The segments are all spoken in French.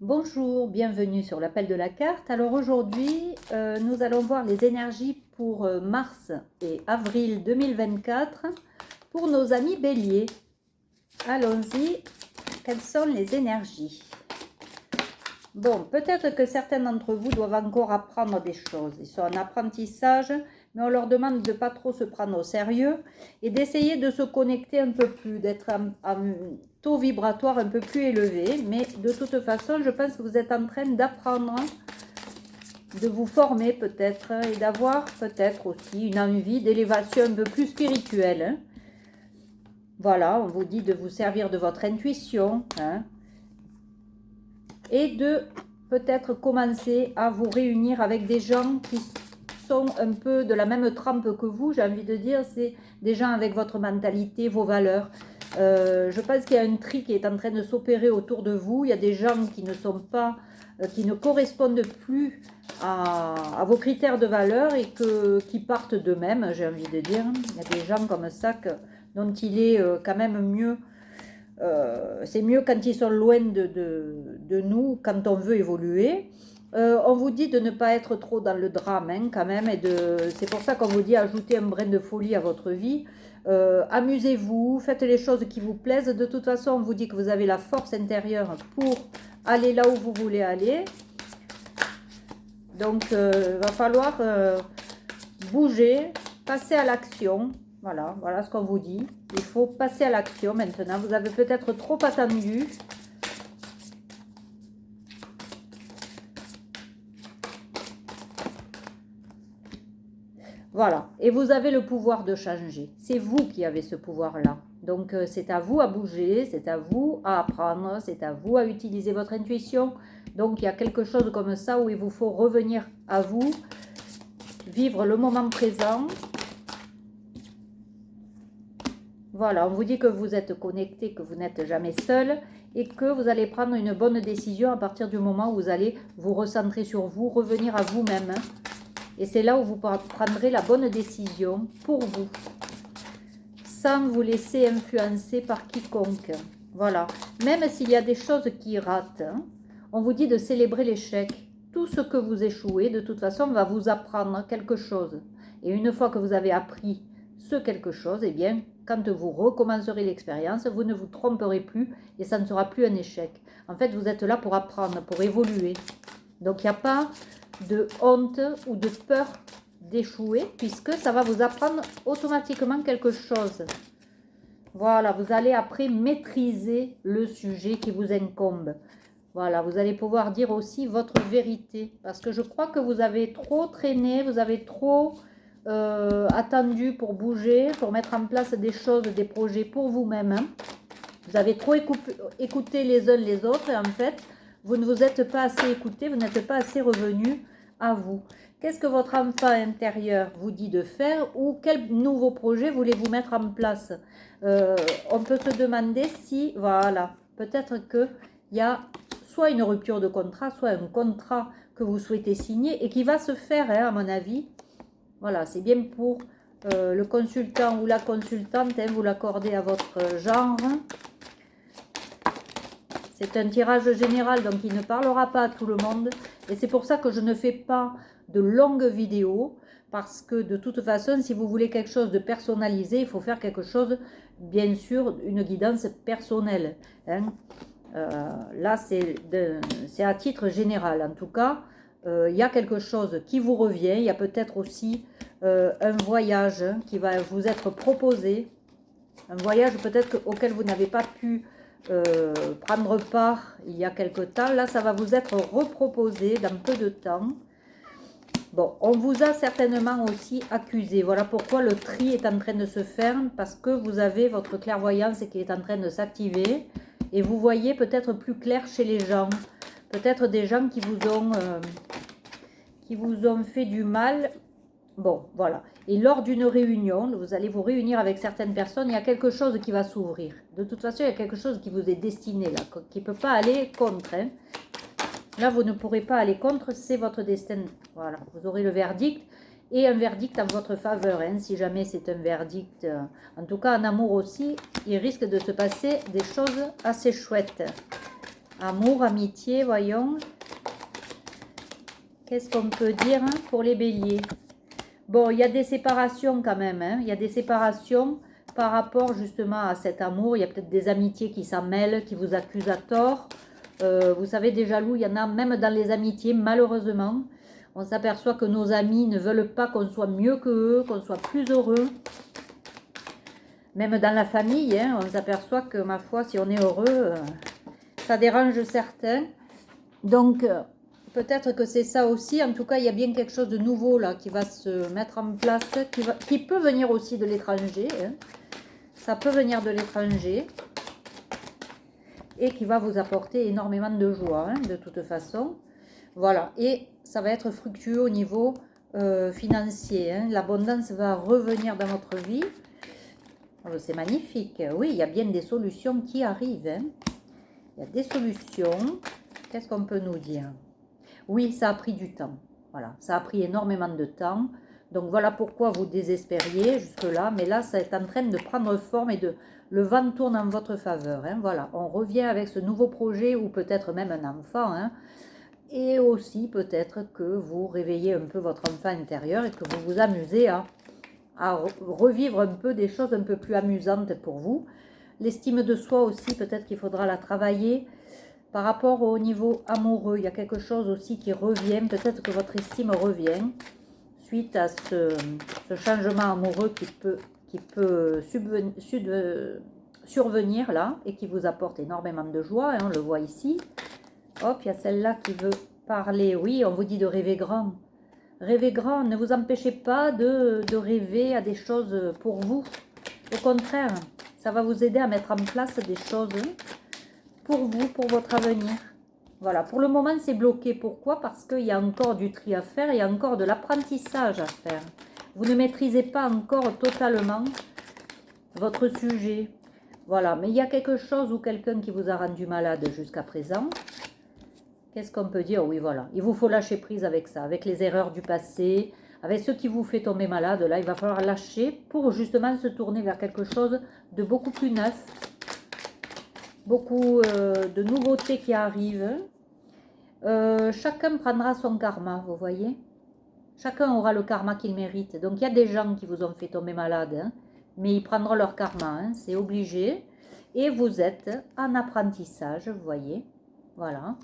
Bonjour, bienvenue sur l'appel de la carte. Alors aujourd'hui, nous allons voir les énergies pour mars et avril 2024 pour nos amis béliers. Allons-y, quelles sont les énergies? Bon, peut-être que certains d'entre vous doivent encore apprendre des choses. Ils sont en apprentissage, mais on leur demande de ne pas trop se prendre au sérieux et d'essayer de se connecter un peu plus, d'être à un taux vibratoire un peu plus élevé. Mais de toute façon, je pense que vous êtes en train d'apprendre, de vous former peut-être et d'avoir peut-être aussi une envie d'élévation un peu plus spirituelle. Voilà, on vous dit de vous servir de votre intuition, et de peut-être commencer à vous réunir avec des gens qui sont un peu de la même trempe que vous. J'ai envie de dire, c'est des gens avec votre mentalité, vos valeurs. Je pense qu'il y a un tri qui est en train de s'opérer autour de vous. Il y a des gens qui ne sont pas, qui ne correspondent plus à vos critères de valeur et qui partent d'eux-mêmes, j'ai envie de dire. Il y a des gens comme ça dont il est quand même mieux. C'est mieux quand ils sont loin de nous, quand on veut évoluer. On vous dit de ne pas être trop dans le drame, quand même, c'est pour ça qu'on vous dit ajouter un brin de folie à votre vie. Amusez-vous, faites les choses qui vous plaisent. De toute façon, on vous dit que vous avez la force intérieure pour aller là où vous voulez aller. Donc, il va falloir bouger, passer à l'action. Voilà ce qu'on vous dit. Il faut passer à l'action maintenant. Vous avez peut-être trop attendu. Voilà. Et vous avez le pouvoir de changer. C'est vous qui avez ce pouvoir-là. Donc, c'est à vous à bouger, c'est à vous à apprendre, c'est à vous à utiliser votre intuition. Donc, il y a quelque chose comme ça où il vous faut revenir à vous, vivre le moment présent. Voilà, on vous dit que vous êtes connecté, que vous n'êtes jamais seul et que vous allez prendre une bonne décision à partir du moment où vous allez vous recentrer sur vous, revenir à vous-même. Et c'est là où vous prendrez la bonne décision pour vous, sans vous laisser influencer par quiconque. Voilà, même s'il y a des choses qui ratent, on vous dit de célébrer l'échec. Tout ce que vous échouez, de toute façon, va vous apprendre quelque chose. Et une fois que vous avez appris ce quelque chose, eh bien, quand vous recommencerez l'expérience, vous ne vous tromperez plus et ça ne sera plus un échec. En fait, vous êtes là pour apprendre, pour évoluer. Donc, il n'y a pas de honte ou de peur d'échouer, puisque ça va vous apprendre automatiquement quelque chose. Voilà, vous allez après maîtriser le sujet qui vous incombe. Voilà, vous allez pouvoir dire aussi votre vérité, parce que je crois que vous avez trop traîné, vous avez trop attendu pour bouger, pour mettre en place des choses, des projets pour vous-même. Vous avez trop écouté les uns les autres et en fait, vous ne vous êtes pas assez écouté, vous n'êtes pas assez revenu à vous. Qu'est-ce que votre enfant intérieur vous dit de faire ou quel nouveau projet voulez-vous mettre en place? On peut se demander si, voilà, peut-être qu'il y a soit une rupture de contrat, soit un contrat que vous souhaitez signer et qui va se faire, à mon avis. Voilà, c'est bien pour le consultant ou la consultante, vous l'accordez à votre genre. C'est un tirage général, donc il ne parlera pas à tout le monde. Et c'est pour ça que je ne fais pas de longues vidéos, parce que de toute façon, si vous voulez quelque chose de personnalisé, il faut faire quelque chose, bien sûr, une guidance personnelle. Là, c'est à titre général. En tout cas, il y a quelque chose qui vous revient. Il y a peut-être aussi un voyage qui va vous être proposé. Un voyage peut-être auquel vous n'avez pas pu prendre part il y a quelque temps. Là, ça va vous être reproposé dans peu de temps. Bon, on vous a certainement aussi accusé. Voilà pourquoi le tri est en train de se faire, parce que vous avez votre clairvoyance qui est en train de s'activer et vous voyez peut-être plus clair chez les gens. Peut-être des gens qui vous ont fait du mal. Bon, voilà. Et lors d'une réunion, vous allez vous réunir avec certaines personnes, il y a quelque chose qui va s'ouvrir. De toute façon, il y a quelque chose qui vous est destiné, là, qui ne peut pas aller contre. Là, vous ne pourrez pas aller contre, c'est votre destin. Voilà, vous aurez le verdict et un verdict en votre faveur, si jamais c'est un verdict. En tout cas, en amour aussi, il risque de se passer des choses assez chouettes. Amour, amitié, voyons. Qu'est-ce qu'on peut dire hein, pour les béliers? Bon, il y a des séparations quand même. Hein. Il y a des séparations par rapport justement à cet amour. Il y a peut-être des amitiés qui s'en mêlent, qui vous accusent à tort. Vous savez, des jaloux, il y en a même dans les amitiés, malheureusement. On s'aperçoit que nos amis ne veulent pas qu'on soit mieux qu'eux, qu'on soit plus heureux. Même dans la famille, hein, on s'aperçoit que, ma foi, si on est heureux, ça dérange certains. Donc, peut-être que c'est ça aussi. En tout cas, il y a bien quelque chose de nouveau là qui va se mettre en place, qui peut venir aussi de l'étranger. Hein. Ça peut venir de l'étranger. Et qui va vous apporter énormément de joie, hein, de toute façon. Voilà, et ça va être fructueux au niveau financier. Hein. L'abondance va revenir dans votre vie. Oh, c'est magnifique. Oui, il y a bien des solutions qui arrivent. Hein. Il y a des solutions. Qu'est-ce qu'on peut nous dire? Oui, ça a pris du temps. Voilà, ça a pris énormément de temps. Donc voilà pourquoi vous désespériez jusque-là. Mais là, ça est en train de prendre forme et le vent tourne en votre faveur. Hein. Voilà, on revient avec ce nouveau projet ou peut-être même un enfant. Hein. Et aussi peut-être que vous réveillez un peu votre enfant intérieur et que vous vous amusez à revivre un peu des choses un peu plus amusantes pour vous. L'estime de soi aussi, peut-être qu'il faudra la travailler. Par rapport au niveau amoureux, il y a quelque chose aussi qui revient. Peut-être que votre estime revient suite à ce changement amoureux qui peut survenir là et qui vous apporte énormément de joie. Hein, on le voit ici. Hop, il y a celle-là qui veut parler. Oui, on vous dit de rêver grand. Rêvez grand, ne vous empêchez pas de rêver à des choses pour vous. Au contraire, ça va vous aider à mettre en place des choses pour vous, pour votre avenir. Voilà, pour le moment c'est bloqué. Pourquoi? Parce qu'il y a encore du tri à faire, il y a encore de l'apprentissage à faire. Vous ne maîtrisez pas encore totalement votre sujet. Voilà, mais il y a quelque chose ou quelqu'un qui vous a rendu malade jusqu'à présent. Qu'est-ce qu'on peut dire? Oui, voilà. Il vous faut lâcher prise avec ça, avec les erreurs du passé, avec ce qui vous fait tomber malade. Là, il va falloir lâcher pour justement se tourner vers quelque chose de beaucoup plus neuf. Beaucoup de nouveautés qui arrivent. Chacun prendra son karma, vous voyez. Chacun aura le karma qu'il mérite. Donc, il y a des gens qui vous ont fait tomber malade, hein, mais ils prendront leur karma, hein, c'est obligé. Et vous êtes en apprentissage, vous voyez. Voilà.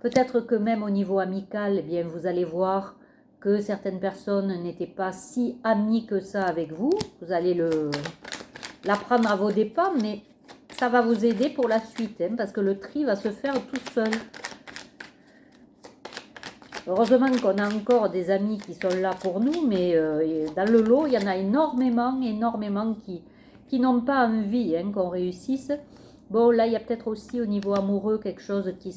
Peut-être que même au niveau amical, eh bien, vous allez voir que certaines personnes n'étaient pas si amies que ça avec vous. Vous allez l'apprendre à vos dépens, mais ça va vous aider pour la suite, hein, parce que le tri va se faire tout seul. Heureusement qu'on a encore des amis qui sont là pour nous, mais dans le lot, il y en a énormément qui n'ont pas envie hein, qu'on réussisse. Bon, là, il y a peut-être aussi au niveau amoureux quelque chose qui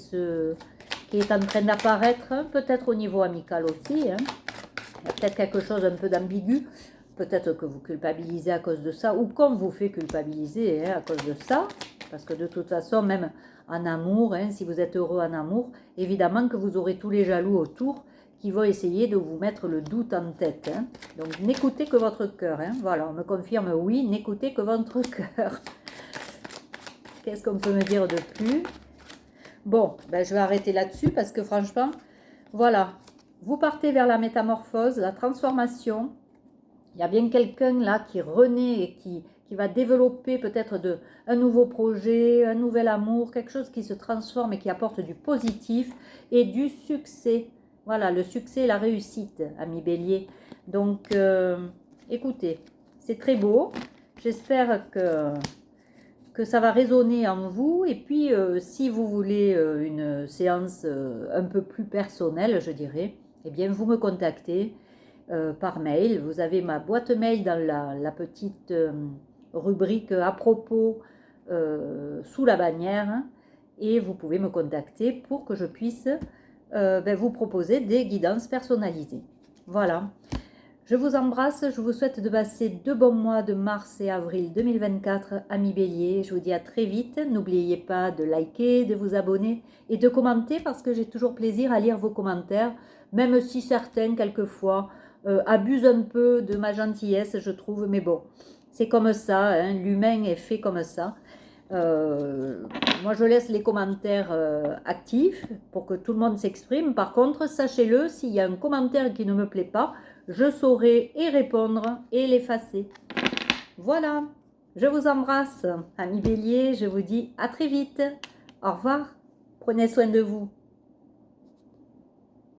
est en train d'apparaître, peut-être au niveau amical aussi. Hein. Il y a peut-être quelque chose un peu d'ambigu. Peut-être que vous culpabilisez à cause de ça, ou qu'on vous fait culpabiliser hein, à cause de ça. Parce que de toute façon, même en amour, hein, si vous êtes heureux en amour, évidemment que vous aurez tous les jaloux autour qui vont essayer de vous mettre le doute en tête. Hein. Donc n'écoutez que votre cœur. Hein. Voilà, on me confirme oui, n'écoutez que votre cœur. Qu'est-ce qu'on peut me dire de plus? Bon, ben, je vais arrêter là-dessus parce que franchement, voilà, vous partez vers la métamorphose, la transformation. Il y a bien quelqu'un là qui renaît et qui va développer peut-être un nouveau projet, un nouvel amour, quelque chose qui se transforme et qui apporte du positif et du succès. Voilà, le succès et la réussite, amis bélier. Donc, écoutez, c'est très beau. J'espère que ça va résonner en vous. Et puis, si vous voulez une séance un peu plus personnelle, je dirais, eh bien, vous me contactez par mail. Vous avez ma boîte mail dans la petite rubrique à propos sous la bannière. Hein, et vous pouvez me contacter pour que je puisse vous proposer des guidances personnalisées. Voilà. Je vous embrasse, je vous souhaite de passer 2 bons mois de mars et avril 2024, amis béliers. Je vous dis à très vite. N'oubliez pas de liker, de vous abonner et de commenter parce que j'ai toujours plaisir à lire vos commentaires, même si certains, quelquefois, abusent un peu de ma gentillesse, je trouve. Mais bon, c'est comme ça, hein, l'humain est fait comme ça. Moi, je laisse les commentaires actifs pour que tout le monde s'exprime. Par contre, sachez-le, s'il y a un commentaire qui ne me plaît pas, je saurai y répondre et l'effacer. Voilà, je vous embrasse, amis béliers, je vous dis à très vite. Au revoir, prenez soin de vous.